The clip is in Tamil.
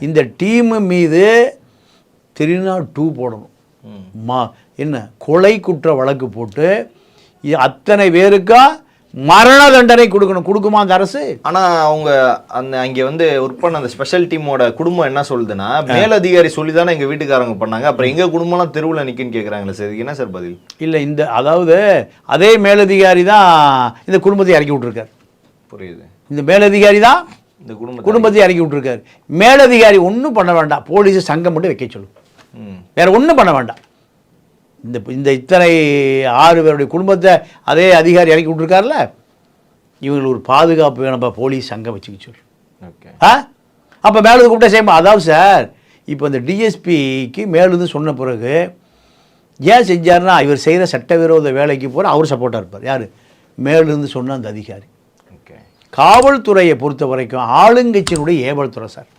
இந்த டீமு மீது 302 போடணும். என்ன கொலை குற்ற வழக்கு போட்டு அத்தனை பேருக்கா மரண தண்டனை கொடுக்கணும். கொடுக்குமா அந்த அரசு? ஆனால் அவங்க அங்கே ஒர்க் பண்ண அந்த ஸ்பெஷல் டீமோட குடும்பம் என்ன சொல்லுதுன்னா, மேலதிகாரி சொல்லி தானே எங்கள் வீட்டுக்காரங்க பண்ணாங்க, அப்புறம் எங்கள் குடும்பம்லாம் தெருவில் நிற்குன்னு கேட்குறாங்களே சார். இதுக்கு என்ன சார் பதில்? இல்லை, அதாவது அதே மேலதிகாரி தான் இந்த குடும்பத்தை இறக்கி விட்டுருக்காரு. புரியுது. இந்த மேலதிகாரி தான் இந்த குடும்பத்தை இறக்கி விட்டுருக்காரு. மேலதிகாரி ஒன்றும் பண்ண வேண்டாம், போலீஸ் சங்கம் மட்டும் வைக்க சொல்லும், வேற ஒன்றும் பண்ண வேண்டாம். இந்த இத்தனை 6 பேருடைய குடும்பத்தை அதே அதிகாரி இறக்கி விட்டுருக்காருல, இவங்களுக்கு ஒரு பாதுகாப்பு வேணும், போலீஸ் சங்கம் வச்சுக்க சொல்லு. அப்போ மேலது கூப்பிட்டா செய்யுமா? அதாவது சார், இப்போ இந்த டிஎஸ்பிக்கு மேலுது சொன்ன பிறகு ஏன் செஞ்சார்னா, இவர் செய்கிற சட்டவிரோத வேலைக்கு போகிற அவர் சப்போர்ட்டாக இருப்பார். யார்? மேலிருந்து சொன்ன அந்த அதிகாரி. காவல்துறையை பொறுத்த வரைக்கும் ஆளுங்கட்சியினுடைய ஏவல்துறை சார்.